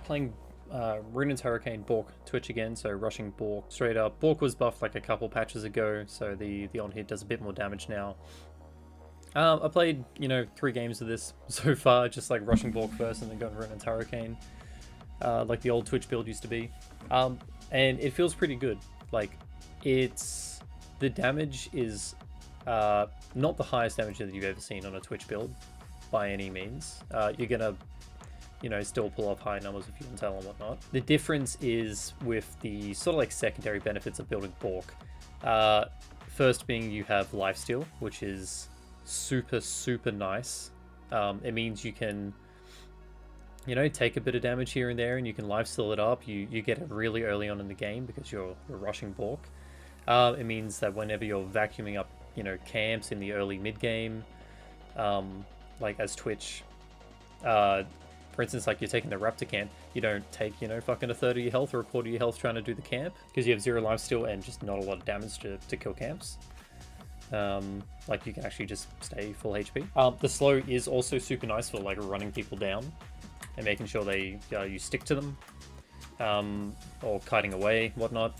Playing Runan's Hurricane BORK Twitch again, so rushing BORK straight up. BORK was buffed like a couple patches ago, so the on hit does a bit more damage now. I played, 3 games of this so far, just like rushing BORK first and then going Runan's Hurricane, like the old Twitch build used to be. And it feels pretty good. Like, the damage is not the highest damage that you've ever seen on a Twitch build by any means. You're gonna still pull off high numbers with Yun Tal and whatnot. The difference is with the sort of like secondary benefits of building BORK. First being you have lifesteal, which is super, super nice. It means you can, take a bit of damage here and there and you can lifesteal it up. You get it really early on in the game because you're rushing BORK. It means that whenever you're vacuuming up, camps in the early mid game, like as Twitch, for instance, like you're taking the Raptor camp, you don't take, fucking a third of your health or a quarter of your health trying to do the camp because you have 0 lifesteal and just not a lot of damage to kill camps. Like you can actually just stay full HP. The slow is also super nice for like running people down and making sure you stick to them, or kiting away, whatnot.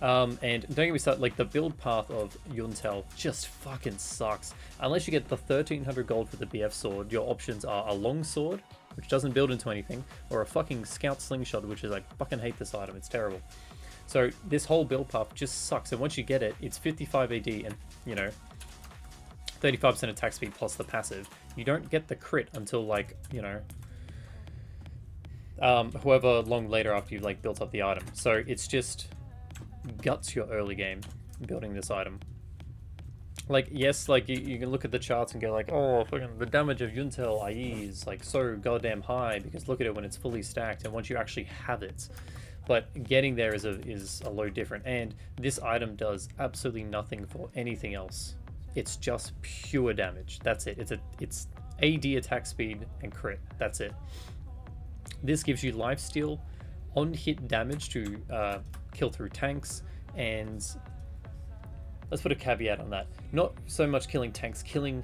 And don't get me started, like the build path of Yun Tal just fucking sucks. Unless you get the 1300 gold for the BF sword, your options are a long sword, which doesn't build into anything, or a fucking scout slingshot, which is like, fucking hate this item, it's terrible. So this whole build path just sucks, and once you get it, it's 55 AD and, 35% attack speed plus the passive. You don't get the crit until like, however long later after you've like built up the item. So it's just guts your early game building this item. Like, yes, like you can look at the charts and go like, oh, fucking the damage of Yun Tal IE is like so goddamn high because look at it when it's fully stacked and once you actually have it. But getting there is a load different, and this item does absolutely nothing for anything else. It's just pure damage. That's it. It's AD attack speed and crit. That's it. This gives you lifesteal, on hit damage to kill through tanks, and let's put a caveat on that. Not so much killing tanks, killing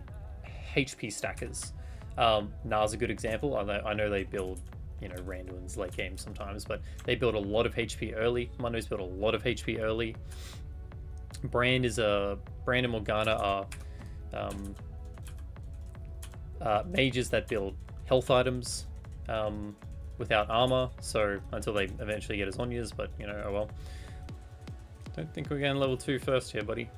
HP stackers. Na's a good example. I know they build randoms late game sometimes, but they build a lot of HP early. Mundo's build a lot of HP early. Brand and Morgana are mages that build health items without armor, so until they eventually get as Zhonya's, but oh well. Don't think we're getting level 2 first here, buddy.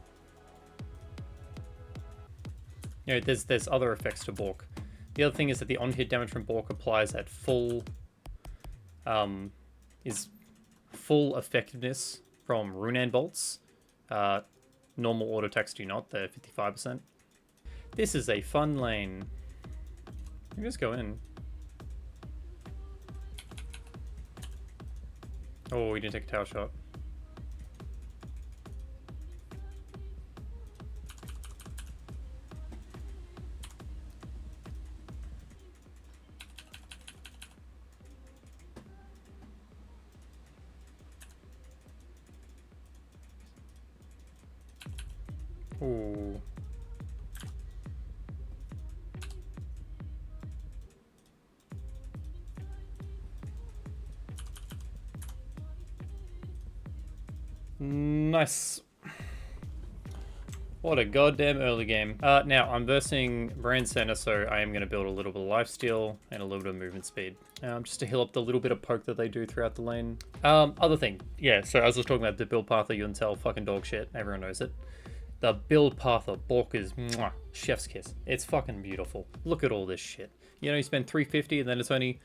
There's other effects to BORK. The other thing is that the on-hit damage from BORK applies at full effectiveness from Runan bolts. Normal auto attacks do not, they're 55%. This is a fun lane. Let me just go in. Oh, we didn't take a tower shot. Ooh. Nice. What a goddamn early game. Now, I'm versing Brand Center, so I am going to build a little bit of lifesteal and a little bit of movement speed. Just to heal up the little bit of poke that they do throughout the lane. Other thing. Yeah, so as I was talking about the build path of Yun Tal, fucking dog shit. Everyone knows it. The build path of BORK is mwah, chef's kiss. It's fucking beautiful. Look at all this shit. You spend 350 and then it's only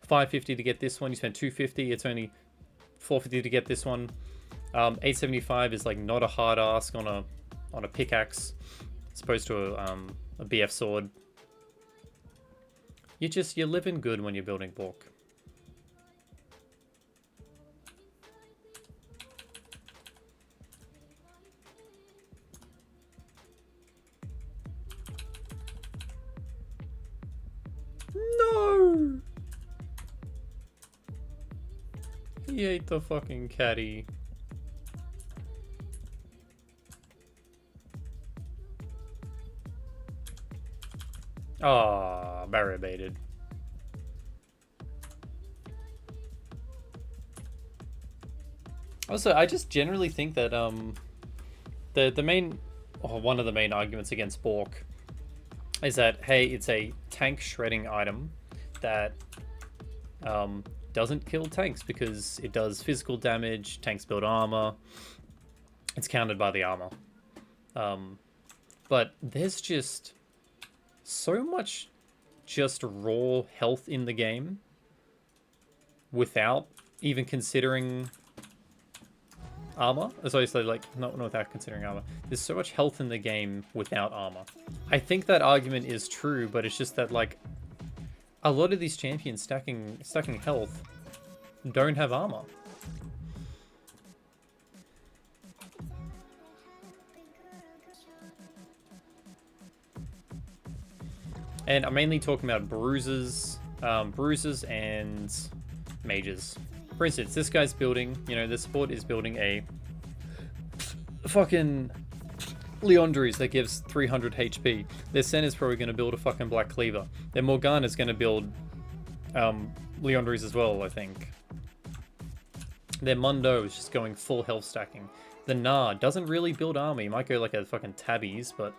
550 to get this one. You spend 250, it's only 450 to get this one. 875 is like not a hard ask on a pickaxe, as opposed to a BF sword. You're living good when you're building BORK. No! He ate the fucking caddy. Ah, barrier baited. Also, I just generally think that the main, or one of the main arguments against BORK is that, hey, it's a tank shredding item that doesn't kill tanks because it does physical damage, tanks build armor, it's countered by the armor. But there's just so much just raw health in the game without even considering armor. So like not without considering armor. There's so much health in the game without armor. I think that argument is true, but it's just that like a lot of these champions stacking health don't have armor. And I'm mainly talking about bruisers and mages. For instance, this guy's building, you know, the support is building a fucking Leondres that gives 300 HP. Their Senna's probably going to build a fucking Black Cleaver. Their Morgana's going to build Leondres as well, I think. Their Mundo is just going full health stacking. The Gnar doesn't really build armor. You might go like a fucking Tabbies, but...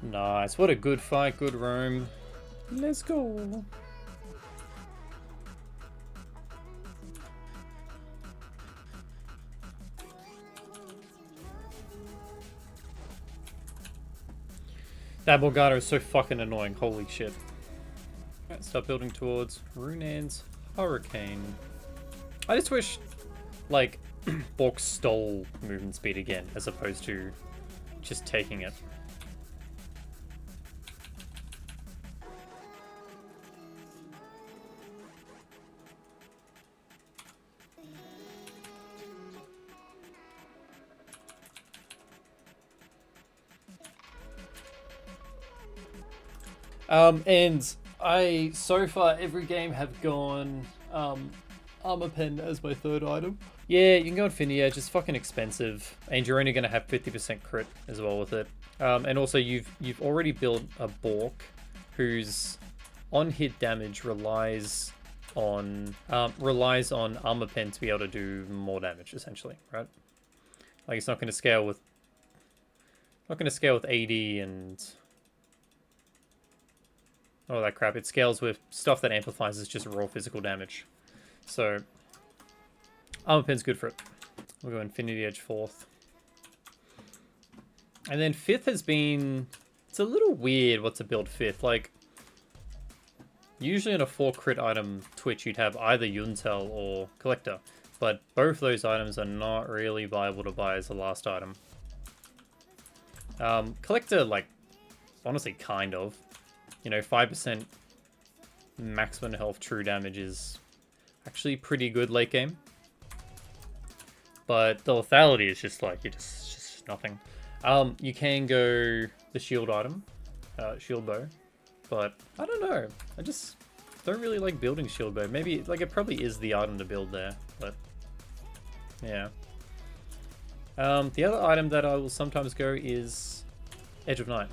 Nice, what a good fight, good roam. Let's go. That Morgana is so fucking annoying, holy shit. Alright, start building towards Runan's Hurricane. I just wish, like, BORK stole movement speed again, as opposed to just taking it. And I, so far, every game have gone Armor Pen as my third item. Yeah, you can go Infinity Edge, it's fucking expensive, and you're only going to have 50% crit as well with it. And also, you've already built a BORK whose on-hit damage relies on Armor Pen to be able to do more damage, essentially, right? Like, it's not going to scale with... AD and... all that crap. It scales with stuff that amplifies is just raw physical damage. So, Armor Pen's good for it. We'll go Infinity Edge 4th. And then 5th has been... it's a little weird what to build 5th. Like, usually on a 4 crit item Twitch, you'd have either Yun Tal or Collector. But both those items are not really viable to buy as the last item. Collector, like, honestly, kind of. You know, 5% maximum health true damage is actually pretty good late game. But the lethality is just like, it's just nothing. You can go the shield item, shield bow. But I don't know. I just don't really like building shield bow. Maybe, like, it probably is the item to build there. But, yeah. The other item that I will sometimes go is Edge of Night.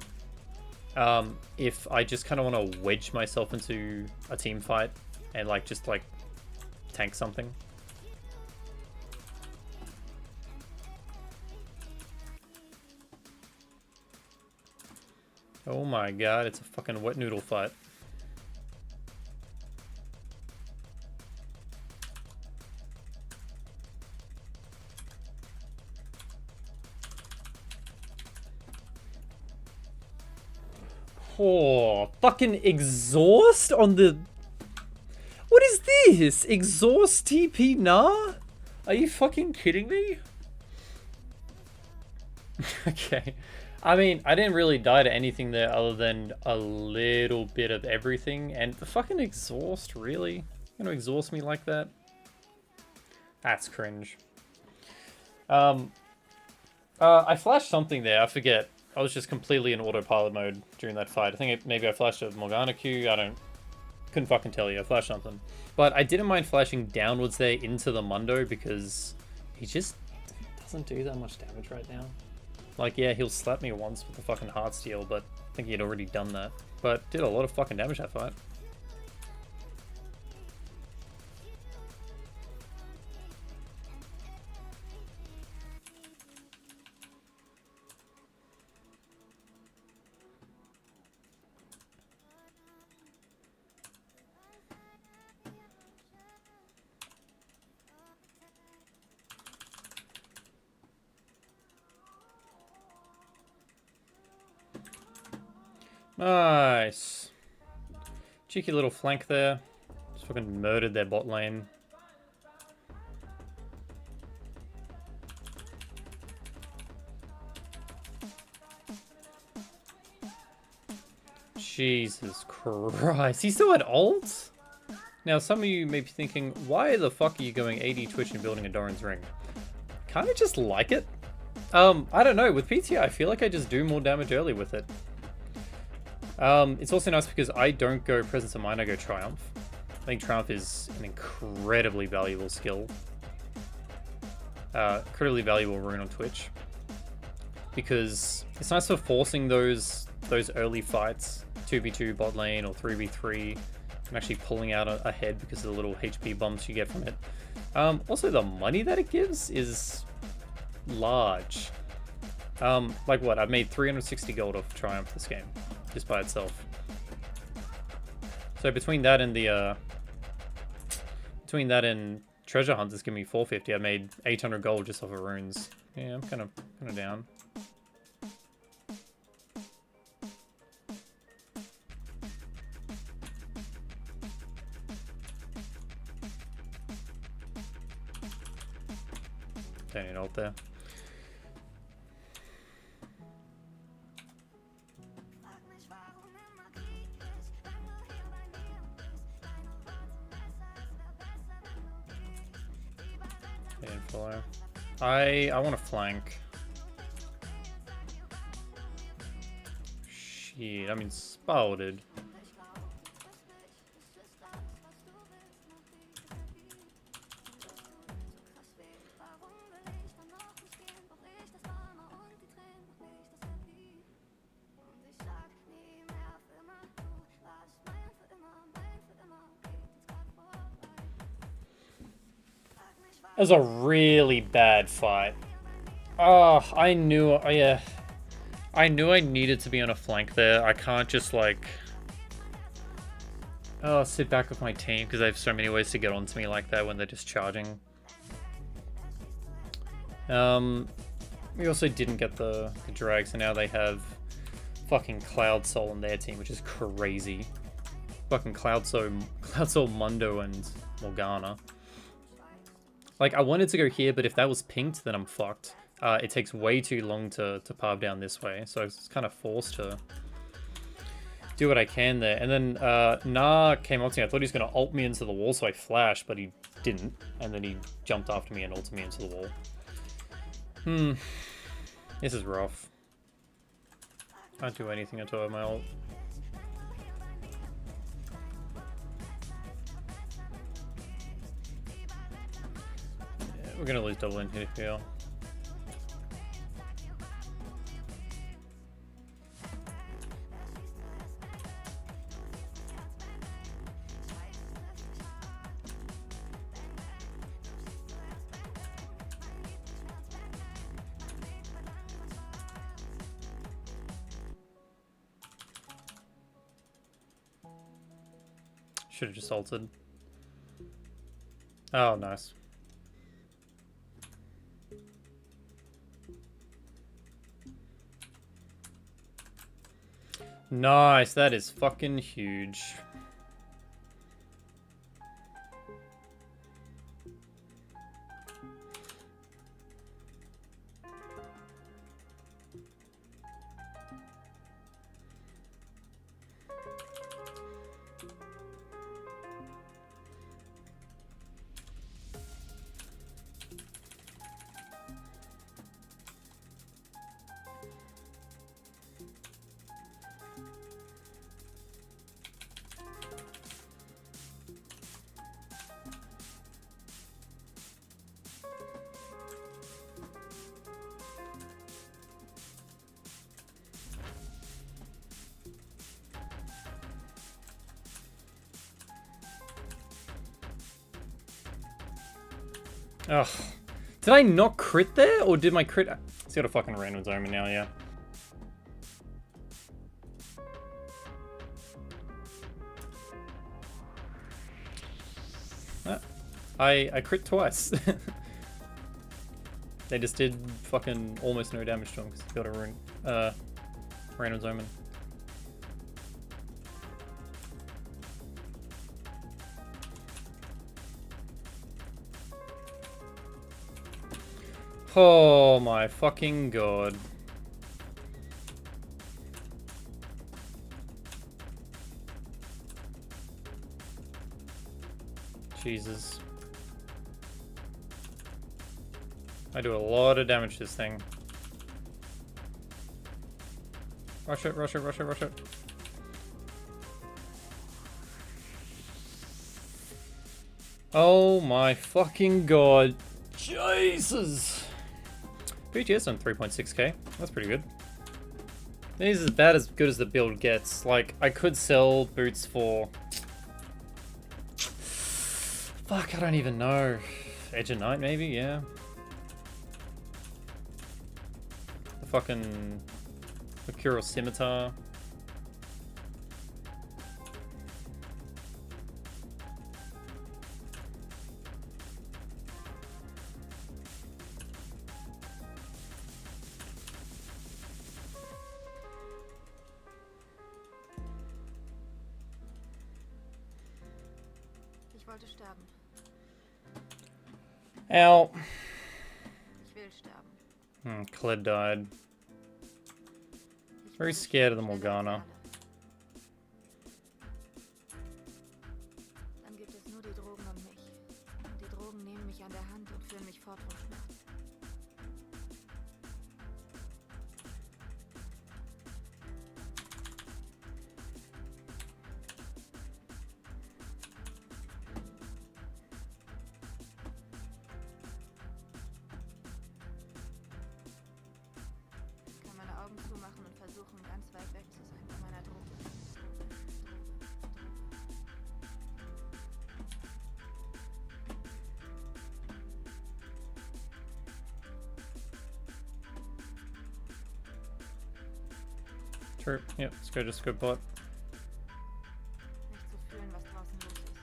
If I just kind of want to wedge myself into a team fight and like just like tank something. Oh my god, it's a fucking wet noodle fight. Oh, fucking exhaust on the... what is this? Exhaust TP Gnar? Are you fucking kidding me? Okay. I mean, I didn't really die to anything there other than a little bit of everything. And the fucking exhaust, really? You're gonna exhaust me like that? That's cringe. I flashed something there, I forget. I was just completely in autopilot mode during that fight. I think maybe I flashed a Morgana Q. Couldn't fucking tell you. I flashed something. But I didn't mind flashing downwards there into the Mundo because he just doesn't do that much damage right now. Like, yeah, he'll slap me once with the fucking Heartsteel, but I think he had already done that. But did a lot of fucking damage that fight. Nice. Cheeky little flank there. Just fucking murdered their bot lane. Jesus Christ. He still had ult? Now, some of you may be thinking, why the fuck are you going AD Twitch and building a Doran's Ring? Kind of just like it. I don't know. With PTI, I feel like I just do more damage early with it. It's also nice because I don't go Presence of Mind, I go Triumph. I think Triumph is an incredibly valuable skill. Incredibly valuable rune on Twitch. Because it's nice for forcing those early fights, 2v2 bot lane or 3v3, and actually pulling out ahead because of the little HP bumps you get from it. Also, the money that it gives is large. Like what? I've made 360 gold off Triumph this game, just by itself. So between that and the Treasure Hunt, that's giving me 450. I made 800 gold just off of runes. Yeah, I'm kind of down. Don't need ult there. I want to flank. Shit, I mean spouted. That was a really bad fight. Oh, I knew I needed to be on a flank there. I can't just like sit back with my team because they have so many ways to get onto me like that when they're just charging. We also didn't get the drag, so now they have fucking Cloud Soul on their team, which is crazy. Fucking Cloud Soul Mundo and Morgana. Like, I wanted to go here, but if that was pinked, then I'm fucked. It takes way too long to parv down this way, so I was kind of forced to do what I can there. And then Nah came up to me. I thought he was going to ult me into the wall, so I flashed, but he didn't. And then he jumped after me and ulted me into the wall. This is rough. Can't do anything until I have my ult. We're gonna lose double in here. Should have just ulted. Oh, nice. Nice, that is fucking huge. Ugh. Did I not crit there? Or did my crit... It's got a fucking random zone now, yeah. I crit twice. They just did fucking almost no damage to him because he got a random omen. Oh my fucking god. Jesus. I do a lot of damage to this thing. Rush it, rush it, rush it, rush it. Oh my fucking god. Jesus! BTS on 3.6k. That's pretty good. This is about as good as the build gets. Like, I could sell boots for... Fuck, I don't even know. Edge of Night, maybe? Yeah. The fucking... Mercurial Scimitar. Ich wollte sterben. Ow. Ich will sterben. Kled died. Very scared of the Morgana. Dann gibt es nur die Drogen und mich. Und die Drogen nehmen mich an der Hand und führen mich fort vom Schmerz. Ich kann meine Augen zumachen und versuchen, ganz weit weg zu sein von meiner Droge. True. Yep, let's go just go bot. Nicht zu fühlen, was draußen los ist.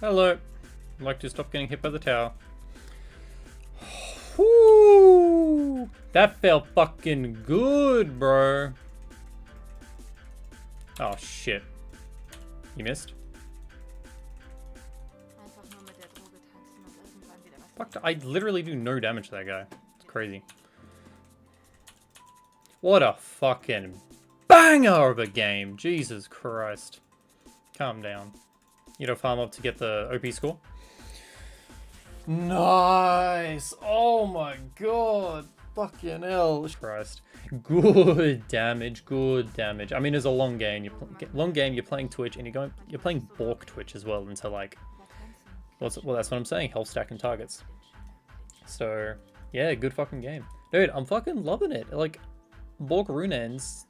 Hello. I'd like to stop getting hit by the tower. Whoo! That felt fucking good, bro. Oh shit. You missed? Einfach nur mit der Droge tanzen und irgendwann wieder was. Fuck, I literally do no damage to that guy. It's crazy. What a fucking banger of a game. Jesus Christ. Calm down. You know, farm up to get the OP score. Nice. Oh my god. Fucking hell. Christ. Good damage. Good damage. I mean, it's a long game. You're playing Twitch, and you're playing BORK Twitch as well into like. Well, that's what I'm saying. Health stack and targets. So yeah, good fucking game, dude. I'm fucking loving it. Like BORK rune ends,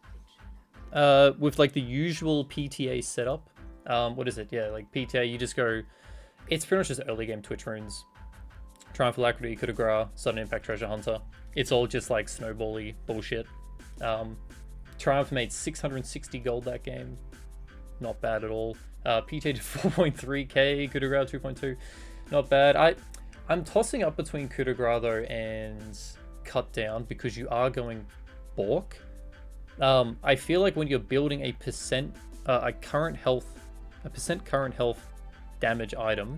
with like the usual PTA setup. What is it? Yeah, like PTA. You just go. It's pretty much just early game Twitch runes. Triumph Alacrity, Coup de Grace, Sudden Impact Treasure Hunter. It's all just like snowbally bullshit. Triumph made 660 gold that game. Not bad at all. PTA to 4.3k, Coup de Grace 2.2. Not bad. I'm tossing up between Coup de Grace though and Cut Down because you are going BORK. I feel like when you're building a current health damage item,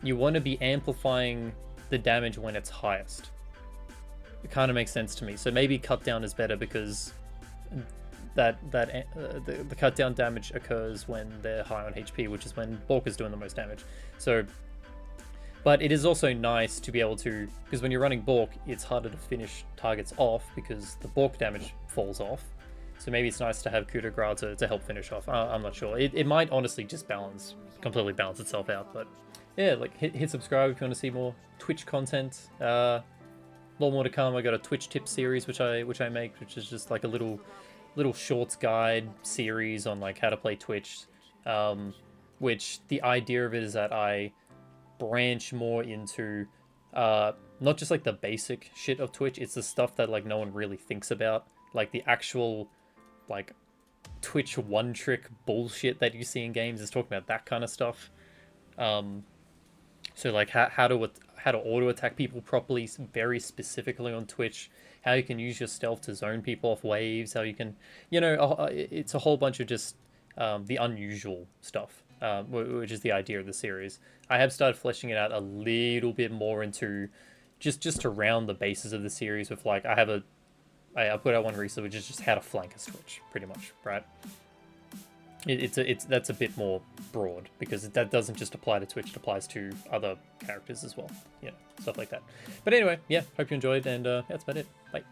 you want to be amplifying the damage when it's highest. It kind of makes sense to me. So maybe Cut Down is better because the cut down damage occurs when they're high on HP, which is when BORK is doing the most damage. So, but it is also nice to be able to, because when you're running BORK, it's harder to finish targets off because the BORK damage falls off. So maybe it's nice to have Coup de Grace to help finish off. I'm not sure. It might honestly just completely balance itself out. But yeah, like hit subscribe if you want to see more Twitch content. lot more to come. I got a Twitch tip series which I make, which is just like a little shorts guide series on like how to play Twitch. Which the idea of it is that I branch more into not just like the basic shit of Twitch. It's the stuff that like no one really thinks about, like the actual like Twitch one trick bullshit that you see in games. Is talking about that kind of stuff. So like how to auto attack people properly, very specifically on Twitch. How you can use your stealth to zone people off waves. How you can, it's a whole bunch of just the unusual stuff, which is the idea of the series. I have started fleshing it out a little bit more into just around the bases of the series. With like I put out one recently, which is just how to flank a Twitch, pretty much, right? That's a bit more broad because that doesn't just apply to Twitch; it applies to other characters as well. Stuff like that. But anyway, yeah, hope you enjoyed, and that's about it. Bye.